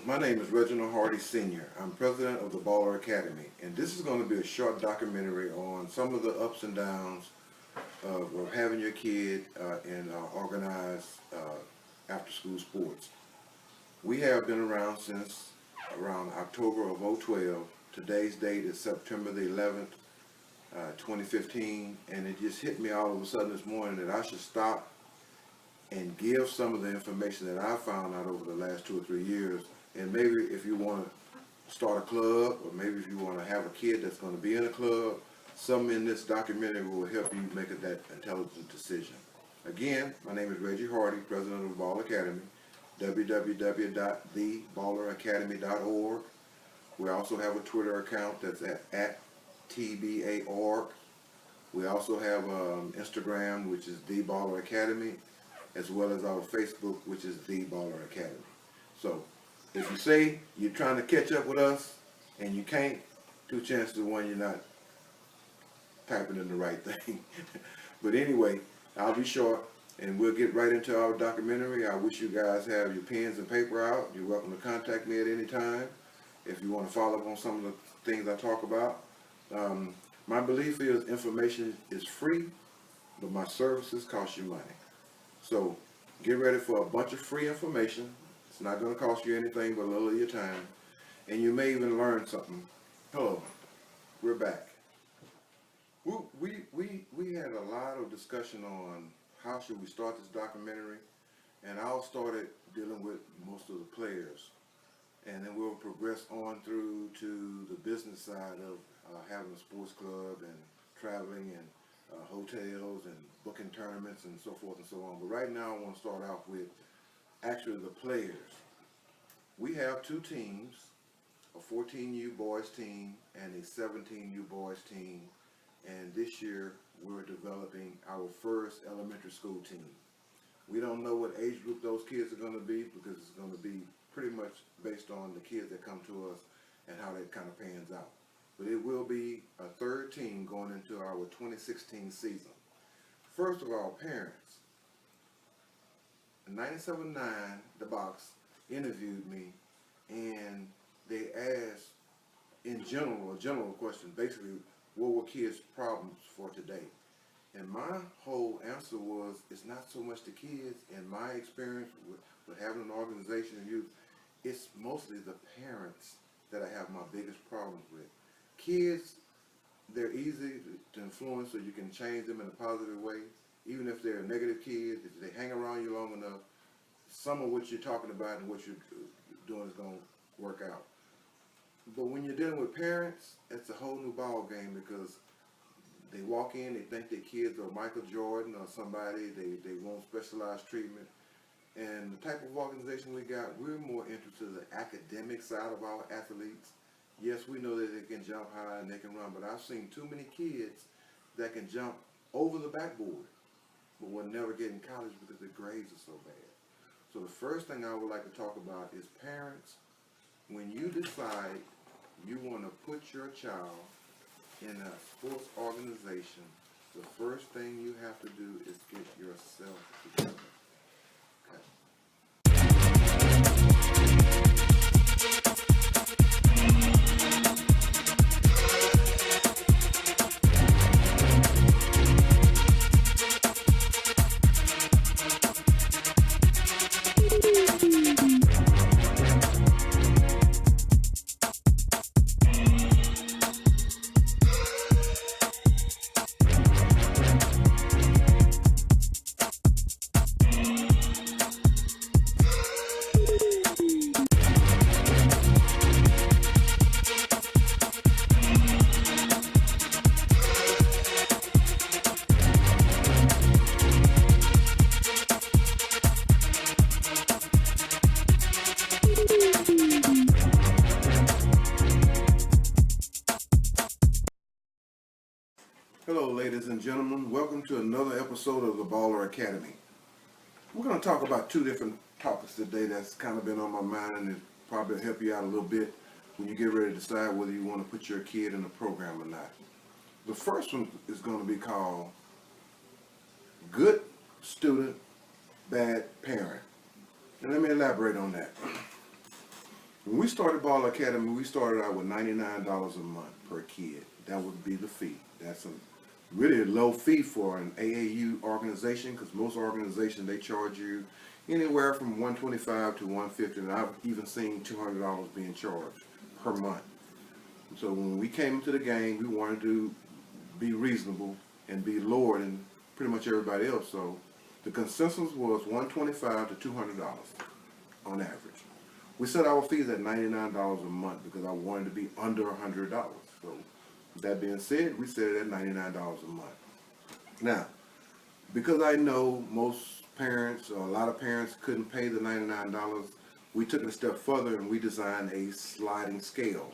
My name is Reginald Hardy Sr. I'm president of the Baller Academy, and this is going to be a short documentary on some of the ups and downs of having your kid in organized after-school sports. We have been around since around October of 2012. Today's date is September the 11th, 2015, and it just hit me all of a sudden this morning that I should stop and give some of the information that I found out over the last 2 or 3 years. And maybe if you want to start a club, or maybe if you want to have a kid that's going to be in a club, something in this documentary will help you make that intelligent decision. Again, my name is Reggie Hardy, president of the Baller Academy, www.theballeracademy.org. We also have a Twitter account that's at TBA.org. We also have Instagram, which is The Baller Academy, as well as our Facebook, which is The Baller Academy. So if you say you're trying to catch up with us and you can't, 2 chances to 1 you're not typing in the right thing. But anyway, I'll be short and we'll get right into our documentary. I wish you guys have your pens and paper out. You're welcome to contact me at any time if you want to follow up on some of the things I talk about. My belief is information is free, but my services cost you money. So get ready for a bunch of free information. It's not going to cost you anything but a little of your time, and you may even learn something. Hello, we're back. We had a lot of discussion on how should we start this documentary, and I started dealing with most of the players, and then we'll progress on through to the business side of having a sports club and traveling and hotels and booking tournaments and so forth and so on. But right now I want to start off with actually the players. We have 2 teams, a 14U boys team and a 17U boys team, and this year we're developing our first elementary school team. We don't know what age group those kids are going to be because it's going to be pretty much based on the kids that come to us and how that kind of pans out. But it will be a 3rd team going into our 2016 season. First of all, parents. 97.9 The Box interviewed me, and they asked in general, a general question, basically, what were kids' problems for today? And my whole answer was, it's not so much the kids. In my experience with having an organization of youth, it's mostly the parents that I have my biggest problems with. Kids, they're easy to influence, so you can change them in a positive way. Even if they're negative kids, if they hang around you long enough, some of what you're talking about and what you're doing is going to work out. But when you're dealing with parents, it's a whole new ball game because they walk in, they think their kids are Michael Jordan or somebody, they want specialized treatment. And the type of organization we got, we're more interested in the academic side of our athletes. Yes, we know that they can jump high and they can run, but I've seen too many kids that can jump over the backboard, but will never get in college because their grades are so bad. So the first thing I would like to talk about is parents. When you decide you want to put your child in a sports organization, the first thing you have to do is get yourself together. Okay. Hello, ladies and gentlemen. Welcome to another episode of the Baller Academy. We're going to talk about 2 different topics today that's kind of been on my mind, and it probably help you out a little bit when you get ready to decide whether you want to put your kid in a program or not. The first one is going to be called Good Student, Bad Parent. And let me elaborate on that. When we started Ball Academy, we started out with $99 a month per kid. That would be the fee. That's a really low fee for an AAU organization, because most organizations, they charge you anywhere from $125 to $150, and I've even seen $200 being charged per month. So when we came into the game, we wanted to be reasonable and be lower than pretty much everybody else. So the consensus was $125 to $200 on average. We set our fees at $99 a month because I wanted to be under $100. So with that being said, we set it at $99 a month. Now, because I know most parents, or a lot of parents, couldn't pay the $99, we took it a step further and we designed a sliding scale,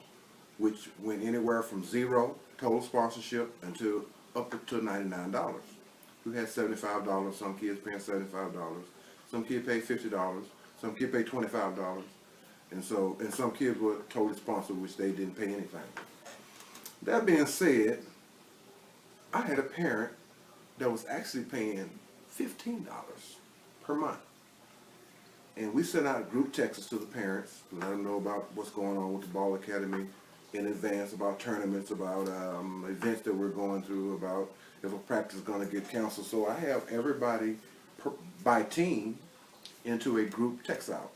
which went anywhere from zero total sponsorship until up to $99. We had $75, some kids paying $75, some kids paid $50, some kids paid $25, and some kids were totally sponsored, which they didn't pay anything. That being said, I had a parent that was actually paying $15 per month. And we sent out group texts to the parents to let them know about what's going on with the Ball Academy in advance, about tournaments, about events that we're going through, about if a practice is going to get canceled. So I have everybody by team into a group text out.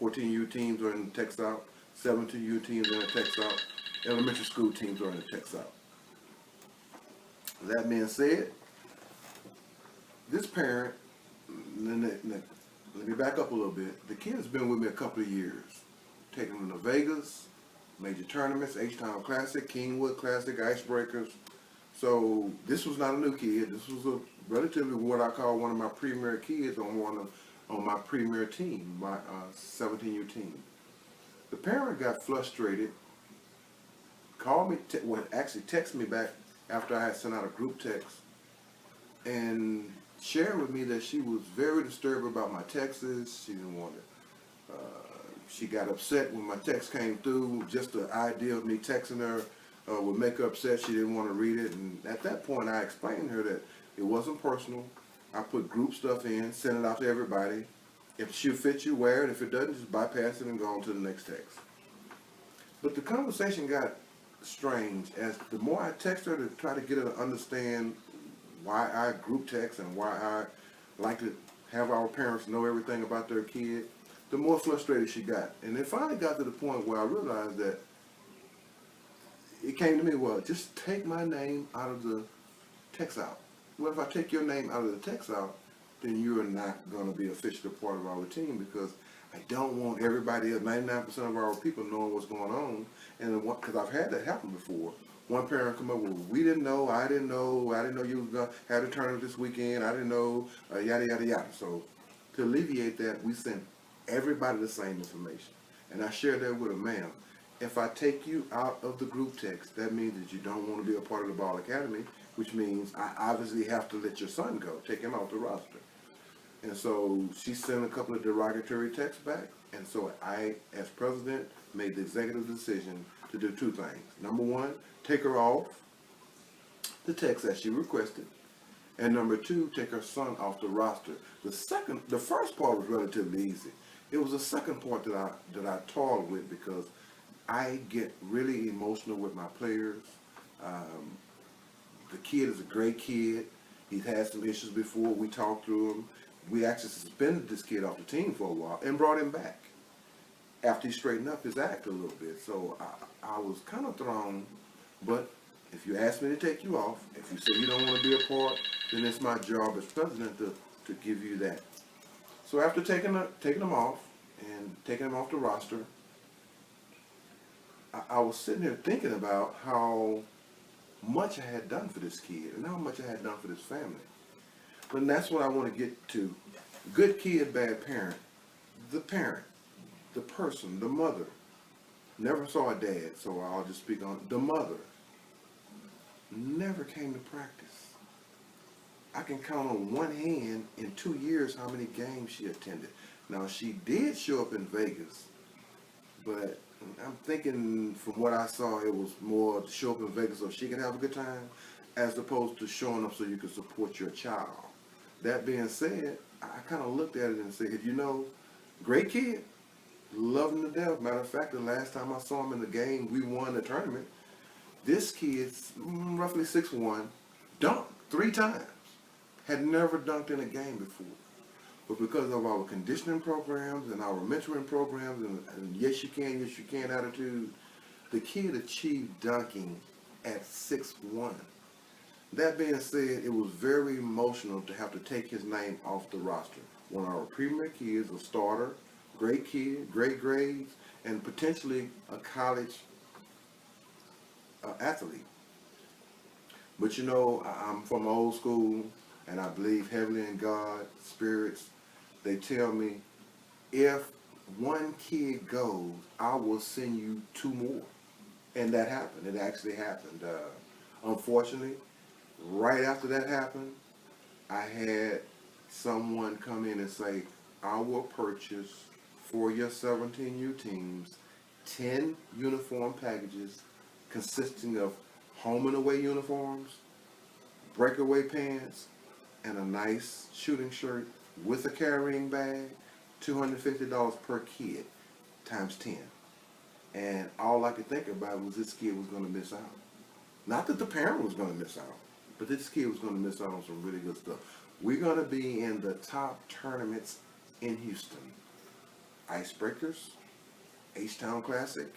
14U teams are in the text out, 17U teams are in the text out, elementary school teams are in the text out. That being said, this parent, let me back up a little bit. The kid has been with me a couple of years, taking them to Vegas, major tournaments, H-Town Classic, Kingwood Classic, Icebreakers. So this was not a new kid. This was a relatively what I call one of my premier kids on my premier team, my 17U team. The parent got frustrated, called me, actually texted me back after I had sent out a group text, and shared with me that she was very disturbed about my texts. She didn't want to. She got upset when my text came through. Just the idea of me texting her would make her upset. She didn't want to read it. And at that point, I explained to her that it wasn't personal. I put group stuff in, send it out to everybody. If the shoe fits you, wear it. If it doesn't, just bypass it and go on to the next text. But the conversation got strange as the more I text her to try to get her to understand why I group text and why I like to have our parents know everything about their kid, the more frustrated she got. And it finally got to the point where I realized that it came to me, well, just take my name out of the text out. Well, if I take your name out of the text out, then you're not going to be officially part of our team, because I don't want everybody else, 99% of our people, knowing what's going on. And because I've had that happen before. One parent come up with, we didn't know, I didn't know you was going to have a tournament this weekend, I didn't know, yada, yada, yada. So to alleviate that, we sent everybody the same information. And I shared that with her, ma'am. If I take you out of the group text, that means that you don't want to be a part of the Ball Academy, which means I obviously have to let your son go, take him off the roster. And so she sent a couple of derogatory texts back. And so I, as president, made the executive decision to do two things. Number one, take her off the text that she requested. And number two, take her son off the roster. The first part was relatively easy. It was the second part that I toiled with, because I get really emotional with my players. The kid is a great kid. He's had some issues before. We talked through them. We actually suspended this kid off the team for a while and brought him back after he straightened up his act a little bit. So I was kind of thrown, but if you ask me to take you off, if you say you don't want to be a part, then it's my job as president to give you that. So after taking them off and taking them off the roster, I was sitting there thinking about how much I had done for this kid and how much I had done for this family. But that's what I want to get to. Good kid, bad parent. The parent, the person, the mother, never saw a dad, so I'll just speak on the mother. Never came to practice. I can count on one hand in 2 years how many games she attended. Now, she did show up in Vegas, but I'm thinking from what I saw, it was more to show up in Vegas so she could have a good time, as opposed to showing up so you could support your child. That being said, I kind of looked at it and said, you know, great kid, Love him to death. Matter of fact, the last time I saw him in the game, we won the tournament. This kid's roughly 6'1", dunked 3 times. Had never dunked in a game before. But because of our conditioning programs and our mentoring programs and yes you can attitude, the kid achieved dunking at 6'1". That being said, it was very emotional to have to take his name off the roster. One of our premier kids, a starter, great kid, great grades, and potentially a college athlete. But you know, I'm from old school, and I believe heavily in God, spirits. They tell me, if one kid goes, I will send you 2 more. And that happened. It actually happened. Unfortunately, right after that happened, I had someone come in and say, I will purchase for your 17U teams 10 uniform packages consisting of home and away uniforms, breakaway pants, and a nice shooting shirt with a carrying bag, $250 per kid, times 10. And all I could think about was this kid was going to miss out. Not that the parent was going to miss out, but this kid was going to miss out on some really good stuff. We're going to be in the top tournaments in Houston. Icebreakers, H-Town Classic,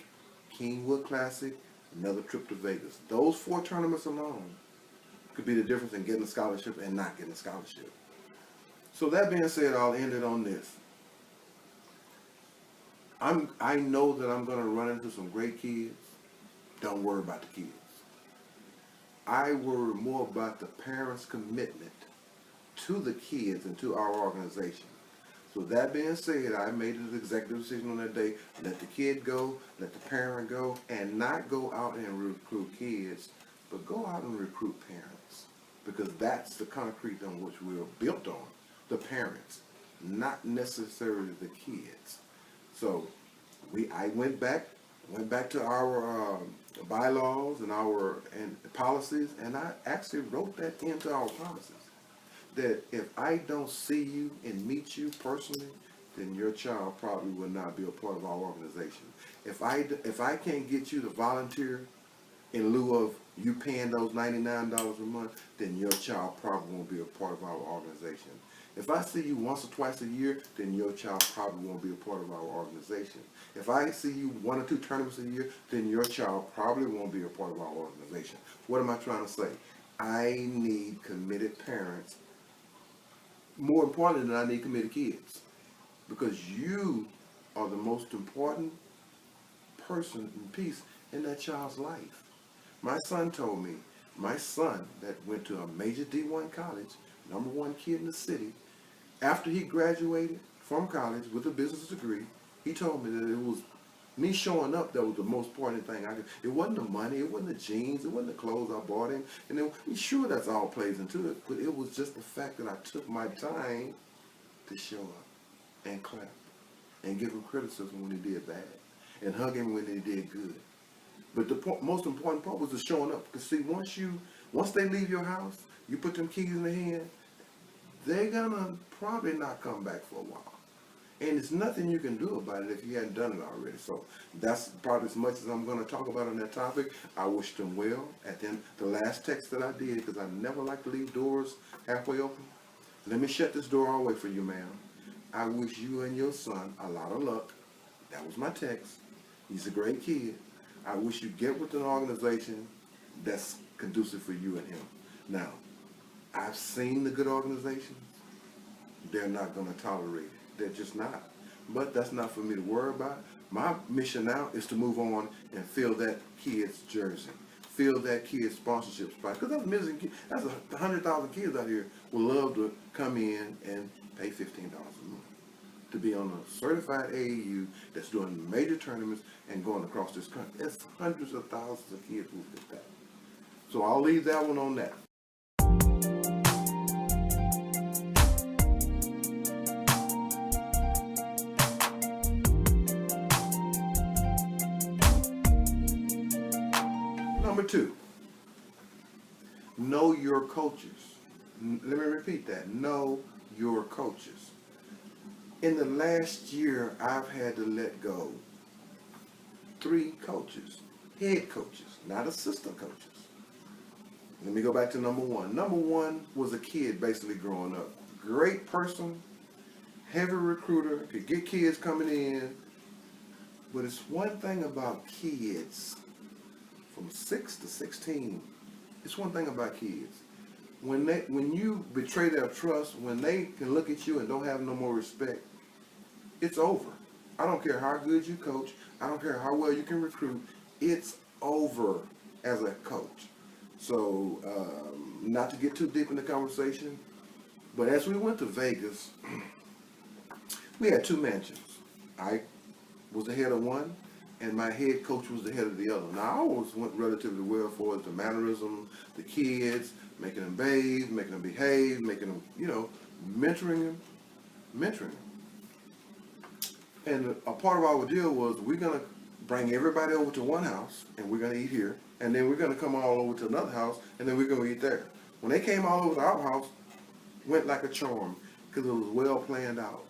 Kingwood Classic, another trip to Vegas. Those 4 tournaments alone could be the difference in getting a scholarship and not getting a scholarship. So that being said, I'll end it on this. I know that I'm going to run into some great kids. Don't worry about the kids. I worry more about the parents' commitment to the kids and to our organization. So that being said, I made an executive decision on that day. Let the kid go, let the parent go, and not go out and recruit kids, but go out and recruit parents. Because that's the concrete on which we're built on, the parents, not necessarily the kids. So I went back to our bylaws and our policies, and I actually wrote that into our policies. That if I don't see you and meet you personally, then your child probably will not be a part of our organization. If I can't get you to volunteer in lieu of you paying those $99 a month, then your child probably won't be a part of our organization. If I see you once or twice a year, then your child probably won't be a part of our organization. If I see you 1 or 2 tournaments a year, then your child probably won't be a part of our organization. What am I trying to say? I need committed parents. More important than I need committed kids. Because you are the most important person and piece in that child's life. My son told me, my son that went to a major D1 college, #1 kid in the city, after he graduated from college with a business degree, he told me that it was me showing up that was the most important thing. It wasn't the money, it wasn't the jeans, it wasn't the clothes I bought him. And sure, that's all plays into it, but it was just the fact that I took my time to show up and clap and give him criticism when he did bad and hug him when he did good. But the most important part was the showing up. Because see, once they leave your house, you put them keys in their hand, they're gonna probably not come back for a while. And there's nothing you can do about it if you hadn't done it already. So that's probably as much as I'm going to talk about on that topic. I wish them well. At the last text that I did, because I never like to leave doors halfway open. Let me shut this door all the way for you, ma'am. I wish you and your son a lot of luck. That was my text. He's a great kid. I wish you get with an organization that's conducive for you and him. Now, I've seen the good organizations. They're not going to tolerate it. They're just not. But that's not for me to worry about. My mission now is to move on and fill that kid's jersey. Fill that kid's sponsorship spot. Because that's millions, that's 100,000 kids out here would love to come in and pay $15 a month to be on a certified AAU that's doing major tournaments and going across this country. It's hundreds of thousands of kids who get that. So I'll leave that one on that. Number 2, know your coaches. Let me repeat that. Know your coaches. In the last year, I've had to let go 3 coaches, head coaches, not assistant coaches. Let me go back to number one. Number one was a kid basically growing up. Great person, heavy recruiter, could get kids coming in. But it's one thing about kids from 6 to 16. It's one thing about kids. When you betray their trust, when they can look at you and don't have no more respect, it's over. I don't care how good you coach. I don't care how well you can recruit. It's over as a coach. So, not to get too deep in the conversation, but as we went to Vegas, we had 2 mansions. I was the head of one, and my head coach was the head of the other. Now, I always went relatively well for the mannerism, the kids, making them bathe, making them behave, making them, mentoring them. And a part of our deal was we're going to bring everybody over to one house, and we're going to eat here, and then we're going to come all over to another house, and then we're going to eat there. When they came all over to our house, went like a charm, because it was well planned out.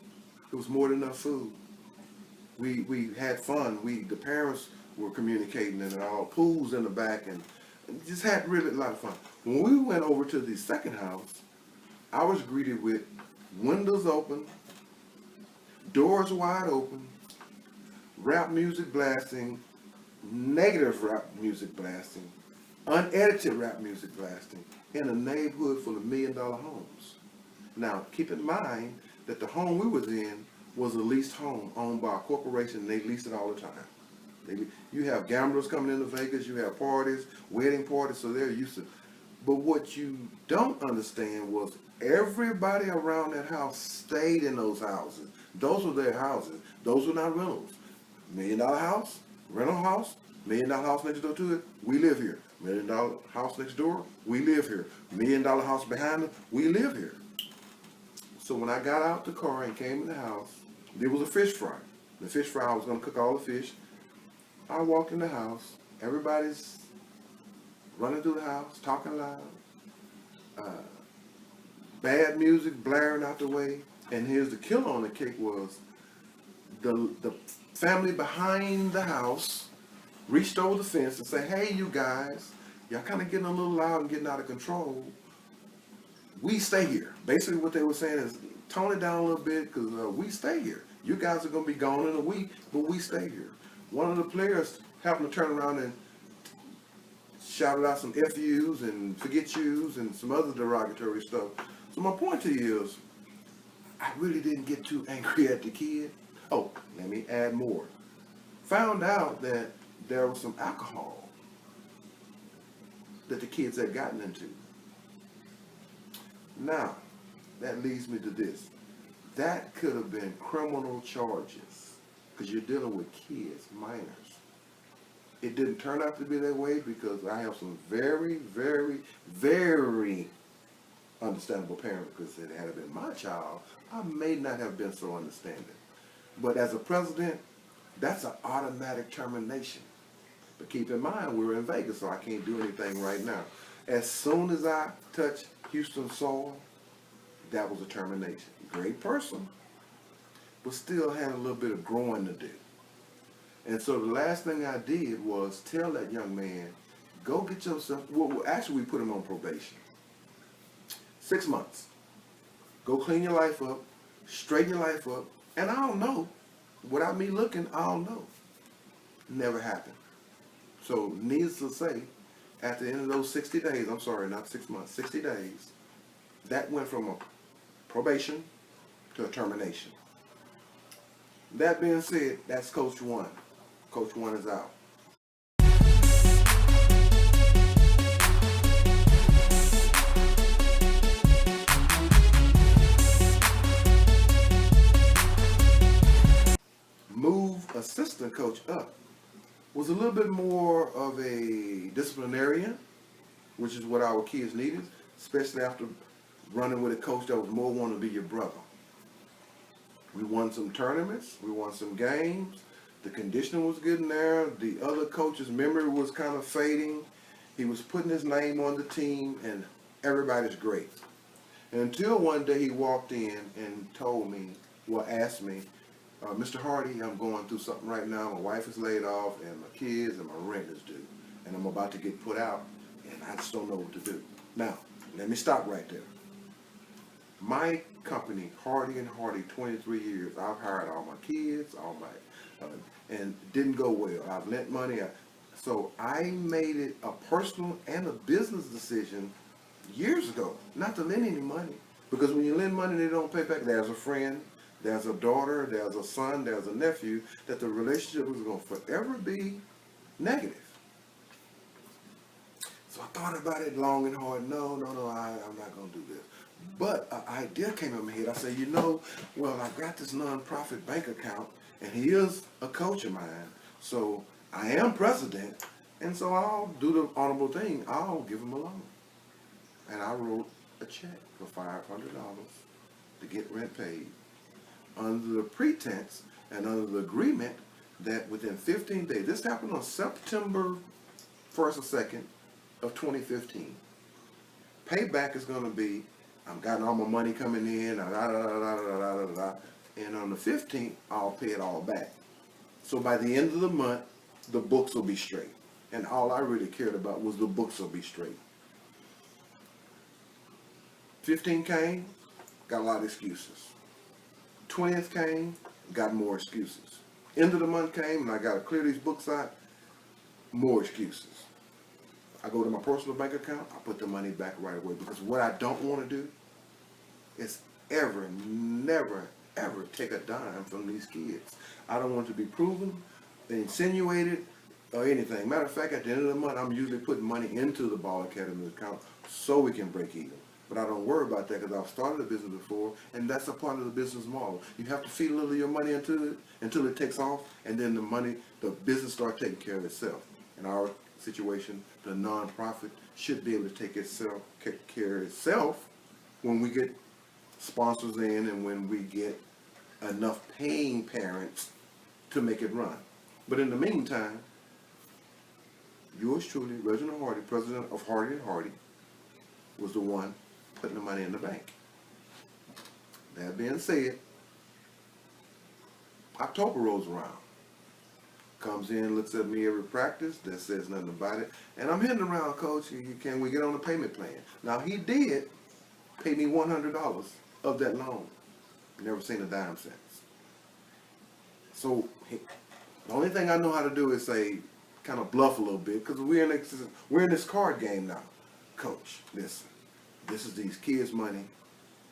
It was more than enough food. We had fun. The parents were communicating, and all pools in the back, and just had really a lot of fun. When we went over to the second house, I was greeted with windows open, doors wide open, rap music blasting, negative rap music blasting, unedited rap music blasting, in a neighborhood full of $1 million homes. Now, keep in mind that the home we was in was a leased home owned by a corporation, and they leased it all the time. You have gamblers coming into Vegas, you have parties, wedding parties, so they're used to. But what you don't understand was everybody around that house stayed in those houses. Those were their houses. Those were not rentals. $1 million house, rental house, $1 million house next door to it, we live here. $1 million house next door, we live here. $1 million house behind it, we live here. So when I got out the car and came in the house, there was a fish fry. The fish fry, I was going to cook all the fish. I walked in the house. Everybody's running through the house, talking loud. Bad music blaring out the way. And here's the killer on the cake was the family behind the house reached over the fence and said, hey, you guys, y'all kind of getting a little loud and getting out of control. We stay here. Basically what they were saying is tone it down a little bit because we stay here. You guys are going to be gone in a week, but we stay here. One of the players happened to turn around and shouted out some FUs and forget yous and some other derogatory stuff. So my point to you is, I really didn't get too angry at the kid. Oh, let me add more. Found out that there was some alcohol that the kids had gotten into. Now, that leads me to this. That could have been criminal charges because you're dealing with kids, minors. It didn't turn out to be that way because I have some very, very, very understandable parents because if it had been my child, I may not have been so understanding. But as a president, that's an automatic termination. But keep in mind, we're in Vegas, so I can't do anything right now. As soon as I touch Houston soil, that was a termination. Great person, but still had a little bit of growing to do. And so the last thing I did was tell that young man, go get yourself, well, actually we put him on probation. 6 months. Go clean your life up, straighten your life up, and I don't know. Without me looking, I don't know. Never happened. So needless to say, at the end of those 60 days, I'm sorry, not 6 months, 60 days, that went from a probation to a termination. That being said, that's Coach 1. Coach 1 is out. Move assistant coach up was a little bit more of a disciplinarian, which is what our kids needed, especially after running with a coach that was more wanting to be your brother. We won some tournaments, we won some games, the conditioning was good in there, the other coach's memory was kind of fading, he was putting his name on the team, and everybody's great. And until one day he walked in and told me, will ask me, Mr. Hardy, I'm going through something right now. My wife is laid off, and my kids and my rent is due, and I'm about to get put out, and I just don't know what to do. Now, let me stop right there. My company, Hardy and Hardy, 23 years. I've hired all my kids, and didn't go well. I've lent money. So I made it a personal and a business decision years ago not to lend any money, because when you lend money, they don't pay back. There's a friend, there's a daughter, there's a son, there's a nephew, that the relationship is going to forever be negative. So I thought about it long and hard. No, I'm not going to do this. But an idea came in my head. I said, well, I got this nonprofit bank account, and he is a coach of mine. So I am president, and so I'll do the honorable thing. I'll give him a loan. And I wrote a check for $500 to get rent paid, under the pretense and under the agreement that within 15 days, this happened on September 1st or 2nd of 2015. Payback is going to be, I've gotten all my money coming in, and on the 15th, I'll pay it all back. So by the end of the month, the books will be straight. And all I really cared about was the books will be straight. 15 came, got a lot of excuses. 20th came, got more excuses. End of the month came, and I got to clear these books out, more excuses. I go to my personal bank account, I put the money back right away, because what I don't want to do is never, ever take a dime from these kids. I don't want to be proven, insinuated, or anything. Matter of fact, at the end of the month, I'm usually putting money into the Ball Academy account so we can break even. But I don't worry about that, because I've started a business before, and that's a part of the business model. You have to feed a little of your money into it until it takes off, and then the business starts taking care of itself. In our situation, the nonprofit should be able to take care of itself when we get sponsors in and when we get enough paying parents to make it run. But in the meantime, yours truly, Reginald Hardy, president of Hardy and Hardy, was the one putting the money in the bank. That being said, October rolls around. Comes in, looks at me every practice, that says nothing about it. And I'm hitting around, Coach, can we get on a payment plan? Now, he did pay me $100 of that loan. Never seen a dime since. So, the only thing I know how to do is say, kind of bluff a little bit, because we're in this card game now. Coach, listen, this is these kids' money,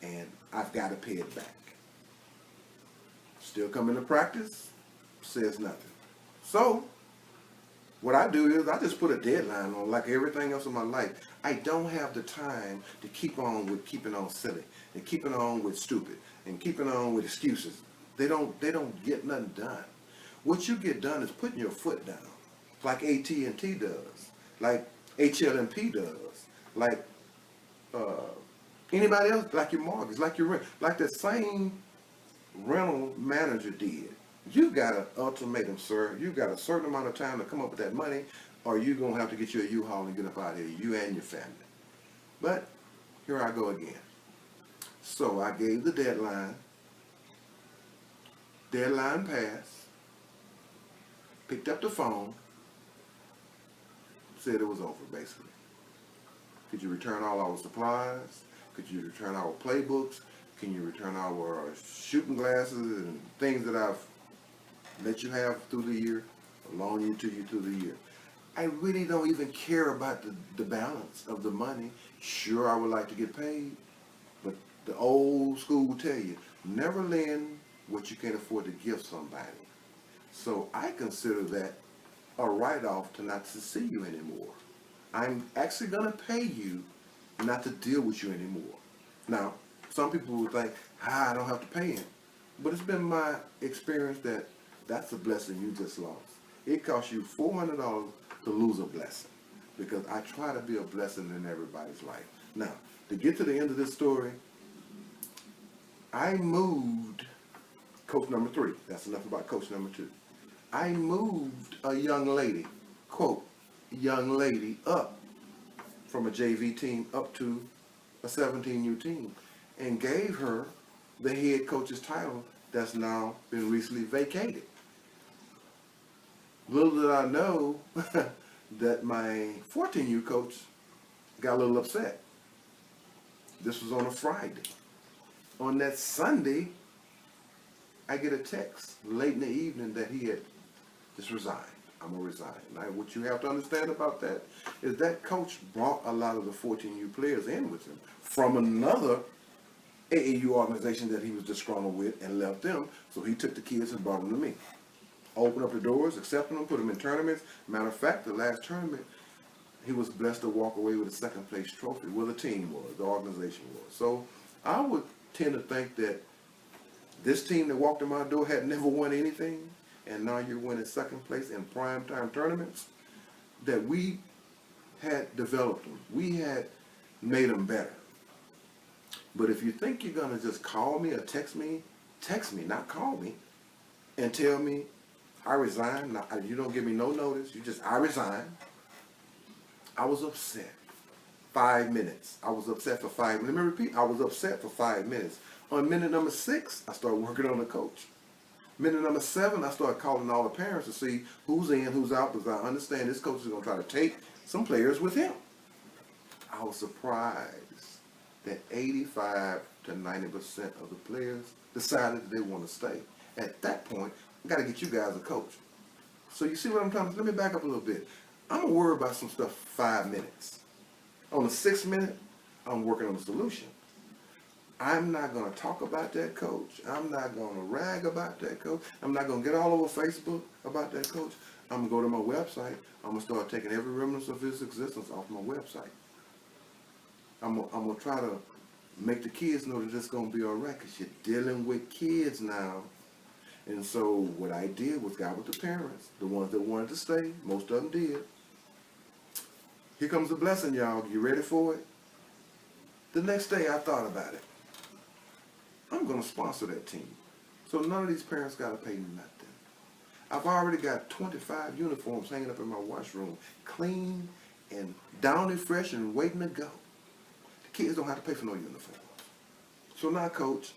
and I've got to pay it back. Still coming to practice, says nothing. So, what I do is I just put a deadline on, like everything else in my life. I don't have the time to keep on with keeping on silly, and keeping on with stupid, and keeping on with excuses. They don't get nothing done. What you get done is putting your foot down, like AT&T does, like HLMP does, like anybody else, like your mortgage, like your rent, like the same rental manager did. You got an ultimatum, sir. You got a certain amount of time to come up with that money, or you're going to have to get you a U-Haul and get up out of here, you and your family. But here I go again. So I gave the deadline. Deadline passed. Picked up the phone. Said it was over, basically. Could you return all our supplies? Could you return our playbooks? Can you return our shooting glasses and things that I've let you have through the year, loan you to you through the year? I really don't even care about the balance of the money. Sure, I would like to get paid, but the old school will tell you, never lend what you can't afford to give somebody. So I consider that a write-off to not to see you anymore. I'm actually going to pay you not to deal with you anymore. Now, some people will think, I don't have to pay him. But it's been my experience that that's a blessing you just lost. It cost you $400 to lose a blessing, because I try to be a blessing in everybody's life. Now, to get to the end of this story, I moved coach number 3. That's enough about coach number 2. I moved a young lady, quote, young lady, up from a JV team up to a 17U team, and gave her the head coach's title that's now been recently vacated. Little did I know that my 14U coach got a little upset. This was on a Friday. On that Sunday, I get a text late in the evening that he had just resigned. I'm going to resign. Now, what you have to understand about that is that coach brought a lot of the 14U players in with him from another AAU organization that he was disgruntled with and left them. So he took the kids and brought them to me. Opened up the doors, accepted them, put them in tournaments. Matter of fact, the last tournament, he was blessed to walk away with a second place trophy. Well, the team was, the organization was. So I would tend to think that this team that walked in my door had never won anything, and now you're winning second place in primetime tournaments, that we had developed them. We had made them better. But if you think you're going to just call me or text me, not call me, and tell me I resign. Now, you don't give me no notice. You just, I resign. I was upset. 5 minutes. I was upset for 5 minutes. Let me repeat. I was upset for 5 minutes. On minute number 6, I started working on the coach. Minute number 7, I started calling all the parents to see who's in, who's out, because I understand this coach is going to try to take some players with him. I was surprised that 85 to 90% of the players decided that they want to stay. At that point, I got to get you guys a coach. So you see what I'm trying to, let me back up a little bit. I'm going to worry about some stuff for 5 minutes. On the 6th minute, I'm working on a solution. I'm not going to talk about that coach. I'm not going to rag about that coach. I'm not going to get all over Facebook about that coach. I'm going to go to my website. I'm going to start taking every remnant of his existence off my website. I'm going to try to make the kids know that it's going to be all right, because you're dealing with kids now. And so what I did was got with the parents, the ones that wanted to stay. Most of them did. Here comes the blessing, y'all. You ready for it? The next day I thought about it. I'm going to sponsor that team. So none of these parents got to pay me nothing. I've already got 25 uniforms hanging up in my washroom, clean and downy fresh and waiting to go. The kids don't have to pay for no uniforms. So now, coach,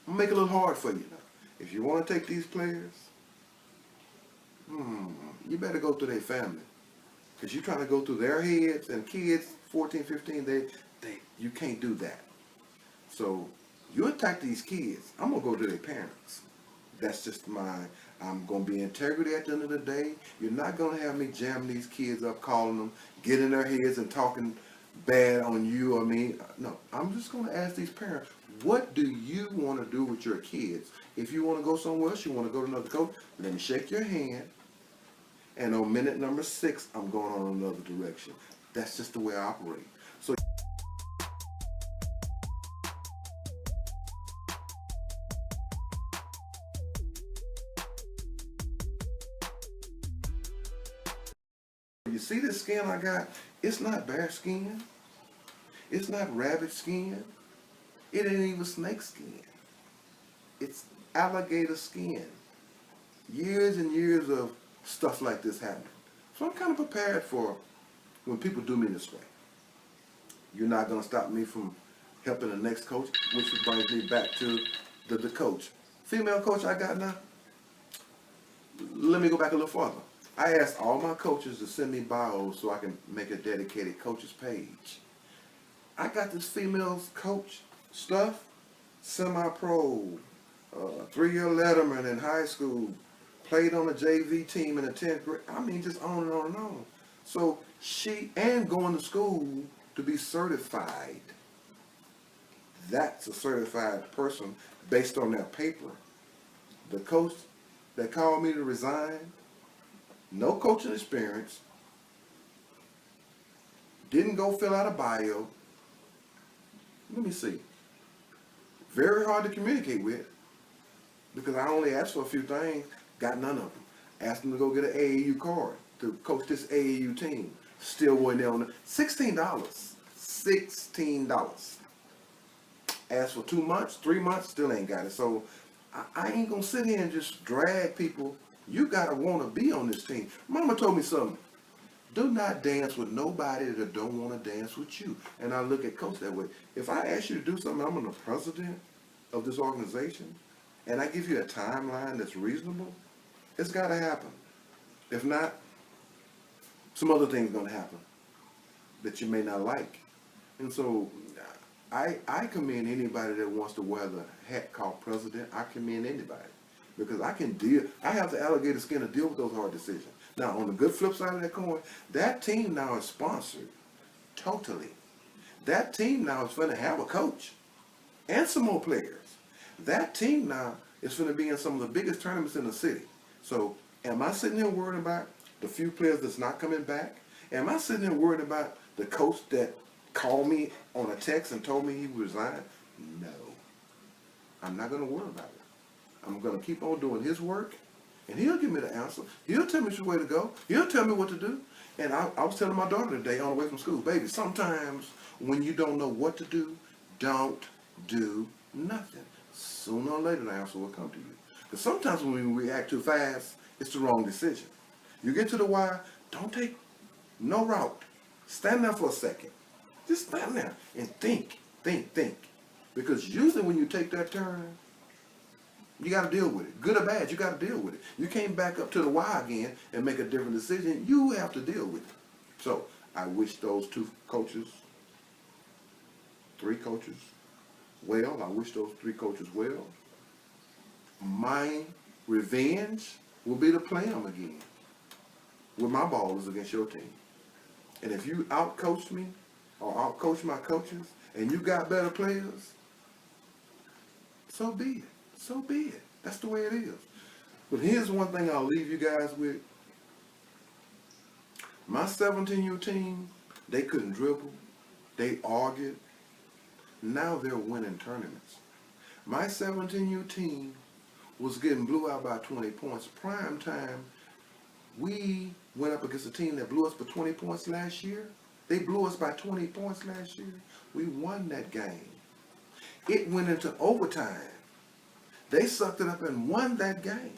I'm going to make it a little hard for you now. If you want to take these players, you better go through their family. Because you're trying to go through their heads, and kids, 14, 15, you can't do that. So you attack these kids, I'm going to go to their parents. That's just I'm going to be integrity at the end of the day. You're not going to have me jamming these kids up, calling them, getting in their heads and talking bad on you or me. No, I'm just going to ask these parents, what do you want to do with your kids? If you want to go somewhere else, you want to go to another coach, let me shake your hand. And on minute number 6, I'm going on another direction. That's just the way I operate. So you see this skin I got? It's not bear skin. It's not rabbit skin. It ain't even snake skin. It's alligator skin. Years and years of stuff like this happening. So I'm kind of prepared for when people do me this way. You're not going to stop me from helping the next coach, which brings me back to the coach. Female coach I got now, let me go back a little farther. I asked all my coaches to send me bios so I can make a dedicated coaches page. I got this female coach stuff, semi-pro, 3-year letterman in high school, played on a JV team in the 10th grade. I mean, just on and on and on. So she, and going to school to be certified. That's a certified person based on their paper. The coach that called me to resign, no coaching experience, didn't go fill out a bio. Let me see. Very hard to communicate with, because I only asked for a few things, got none of them. Asked them to go get an AAU card to coach this AAU team. Still wasn't there on the $16. $16. Asked for 2 months, 3 months, still ain't got it. So I ain't gonna sit here and just drag people. You gotta want to be on this team. Mama told me something. Do not dance with nobody that don't want to dance with you. And I look at coach that way. If I ask you to do something, I'm the president of this organization, and I give you a timeline that's reasonable, it's got to happen. If not, some other thing's going to happen that you may not like. And so I commend anybody that wants to wear the hat called president. I commend anybody because I can deal. I have the alligator skin to deal with those hard decisions. Now, on the good flip side of that coin, that team now is sponsored totally. That team now is going to have a coach and some more players. That team now is going to be in some of the biggest tournaments in the city. So am I sitting here worried about the few players that's not coming back? Am I sitting here worried about the coach that called me on a text and told me he would resign? No. I'm not going to worry about it. I'm going to keep on doing his work, and he'll give me the answer. He'll tell me which way to go. He'll tell me what to do. And I was telling my daughter today on the way from school, baby, sometimes when you don't know what to do, don't do nothing. Sooner or later, the answer will come to you. Because sometimes when we react too fast, it's the wrong decision. You get to the wire, don't take no route. Stand there for a second. Just stand there and think. Because usually when you take that turn, you got to deal with it. Good or bad, you got to deal with it. You can't back up to the wire again and make a different decision. You have to deal with it. So I wish those three coaches, well. I wish those three coaches well. My revenge will be to play them again with my ballers against your team. And if you outcoached me or outcoached my coaches and you got better players, so be it. So be it. That's the way it is. But here's one thing I'll leave you guys with. My 17U team, they couldn't dribble. They argued. Now they're winning tournaments. My 17U team was getting blew out by 20 points. Prime time, we went up against a team that blew us by 20 points last year. They blew us by 20 points last year. We won that game. It went into overtime. They sucked it up and won that game.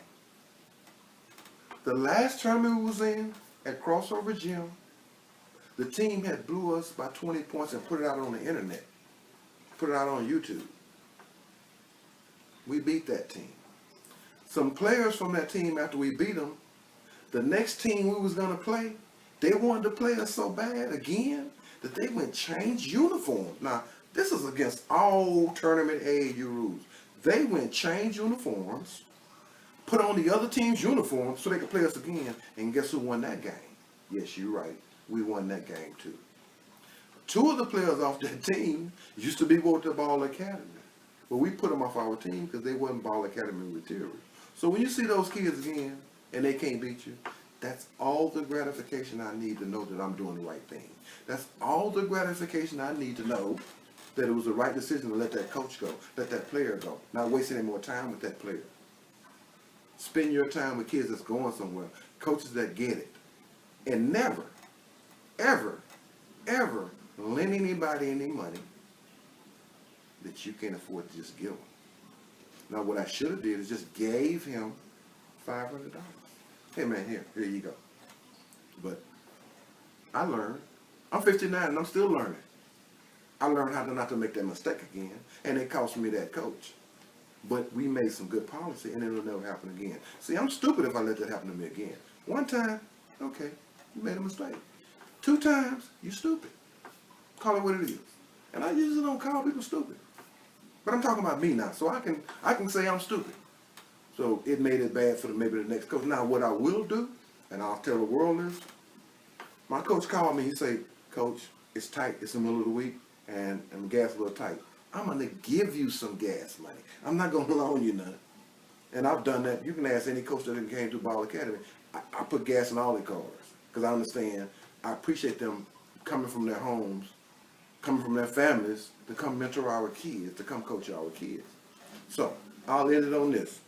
The last tournament we was in at Crossover Gym, the team had blew us by 20 points and put it out on the internet. Put it out on YouTube. We beat that team. Some players from that team, after we beat them, the next team we was going to play, they wanted to play us so bad again that they went change uniforms. Now, this is against all tournament AAU rules. They went change uniforms, put on the other team's uniform so they could play us again, and guess who won that game? Yes, you're right. We won that game too. Two of the players off that team used to be with the Ball Academy. But we put them off our team because they wasn't Ball Academy material. So when you see those kids again and they can't beat you, that's all the gratification I need to know that I'm doing the right thing. That's all the gratification I need to know that it was the right decision to let that coach go, let that player go, not waste any more time with that player. Spend your time with kids that's going somewhere, coaches that get it. And never, ever, ever lend anybody any money that you can't afford to just give them. Now what I should have did is just gave him $500. Hey man, here you go. But I learned. I'm 59 and I'm still learning. I learned how to not to make that mistake again, and it cost me that coach. But we made some good policy, and it'll never happen again. See, I'm stupid if I let that happen to me again. One time, okay, you made a mistake. 2 times, you stupid. Call it what it is. And I usually don't call people stupid. But I'm talking about me now, so I can say I'm stupid. So it made it bad for maybe the next coach. Now what I will do, and I'll tell the world this, my coach called me, he said, Coach, it's tight, it's the middle of the week, and gas a little tight. I'm going to give you some gas money. I'm not going to loan you none. And I've done that. You can ask any coach that came to Ball Academy. I put gas in all their cars because I understand. I appreciate them coming from their homes, coming from their families to come mentor our kids, to come coach our kids. So I'll end it on this.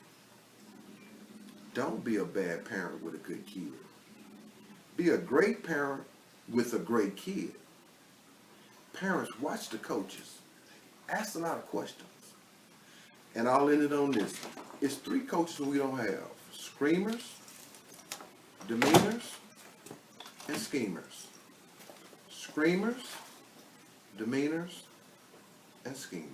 Don't be a bad parent with a good kid. Be a great parent with a great kid. Parents, watch the coaches. Ask a lot of questions. And I'll end it on this. It's 3 coaches we don't have. Screamers, demeanors, and schemers. Screamers, demeanors, and schemers.